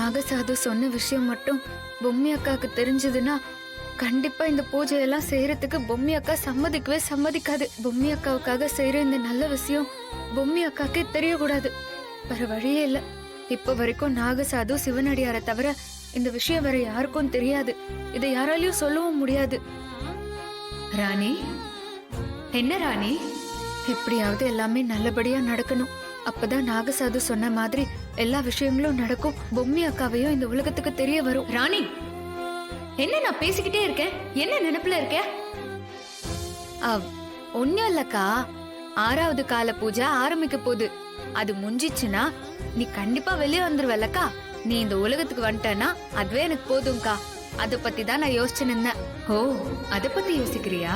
நாகசாது சொன்ன விஷயம் மட்டும் பொம்மி அக்காவுக்கு தெரிஞ்சதுன்னா கண்டிப்பா இந்த பூஜையெல்லாம் செய்யறதுக்கு பொம்மி அக்கா சம்மதிக்கவே சம்மதிக்காது. பொம்மி அக்காவுக்காக செய்யற இந்த நல்ல விஷயம் பொம்மி அக்காக்கே தெரியக்கூடாது. வேற வழியே இல்ல. இப்ப வரைக்கும் நாகசாது சிவனடியார தவிர இந்த விஷயம் வேற யாருக்கும் தெரியாது. இதை யாராலையும் சொல்லவும் முடியாது. ராணி, என்ன ராணி? எப்படியாவது எல்லாமே நல்லபடியா நடக்கணும். அப்பதான் நாகசாது சொன்ன மாதிரி எல்லா விஷயங்களும் நடக்கும். பொம்மி அக்காவையும் இந்த உலகத்துக்கு தெரிய வரும். ராணி, என்ன நான் பேசிக்கிட்டே இருக்கேன்? என்ன நினைப்புல இருக்க? ஒன்னும் இல்லக்கா, 6வது கால பூஜை ஆரம்பிக்க போகுது. அது முடிஞ்சிச்சுன்னா நீ கண்டிப்பா வெளியே வந்துருவல்லக்கா. நீ இந்த உலகத்துக்கு வந்துட்டனா அதுவே எனக்கு போதும்க்கா. அத பத்தி தான் நான் யோசிச்சு நின்னேன். ஓ, அத பத்தி யோசிக்கிறியா?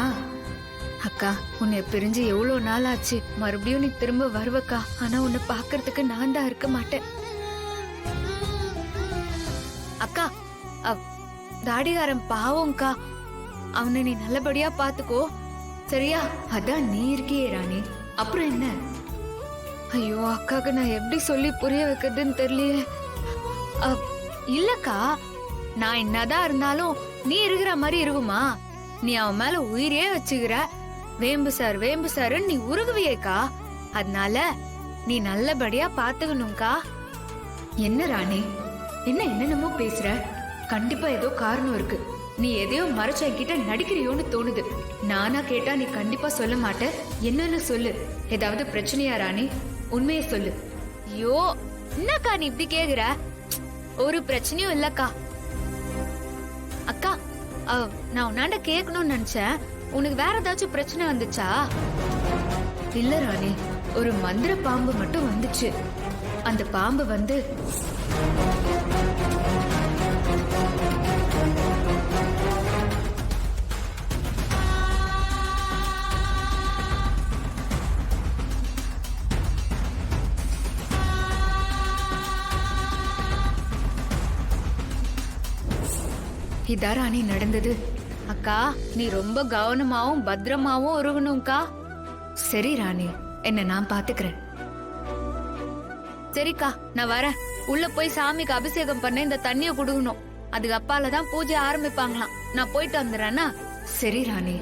அக்கா, உன்னை பிரிஞ்சு எவ்வளவு நாள் ஆச்சு. மறுபடியும் நீ திரும்ப வருவக்கா. ஆனா உன்னை பாக்குறதுக்கு நான் தான் இருக்க மாட்டேன். அக்கா, தாடிகாரன் பாவம்க்கா. அவனை நீ நல்லபடியா பாத்துக்கோ, சரியா? அதான் நீ இருக்கியே ராணி, அப்புறம் என்ன? ஐயோ அக்காக்கு நான் எப்படி சொல்லி புரிய வைக்கிறதுன்னு தெரியலையே. இல்லக்கா, நான் என்னதான் இருந்தாலும் நீ இருக்கிற மாதிரி இருக்குமா? நீ அவன் மேல உயிரே வச்சுக்கிற. வேம்பு சார் நீ உருகுவியேக்கா. அதனால நீ நல்லபடியா பாத்துக்கணும்க்கா. என்ன ராணி, என்னென்னமோ பேசுற? கண்டிப்பா ஏதோ காரணம் இருக்கு. நீ எதையோ மறைச்ச என்கிட்ட நடிக்கிறியோன்னு தோணுது. நானா கேட்டா நீ கண்டிப்பா சொல்ல மாட்ட. என்னன்னு சொல்லு. ஏதாவது பிரச்சனையா ராணி? உண்மையை சொல்லு. ஐயோ, என்னக்கா நீ இப்படி கேக்குற? ஒரு பிரச்சனையும் இல்லக்கா. அக்கா, நான் உன்னாண்ட கேட்கணும்னு நினைச்சேன். உனக்கு வேற ஏதாச்சும் பிரச்சனை வந்துச்சா? இல்ல ராணி, ஒரு மந்திர பாம்பு மட்டும் வந்துச்சு. அந்த பாம்பு வந்து இதா ராணி நடந்தது. அக்கா, நீ ரொம்ப கவனமாவும் பத்திரமாவும் இருக்கணும்க்கா. சரி ராணி, என்ன நான் பாத்துக்கிறேன். சரிக்கா, நான் வரேன். உள்ள போய் சாமிக்கு அபிஷேகம் பண்ண இந்த தண்ணிய குடுக்கணும். அதுக்கு அப்பாலதான் பூஜை ஆரம்பிப்பாங்களாம். நான் போயிட்டு வந்துடுறேன்னா. சரி ராணி.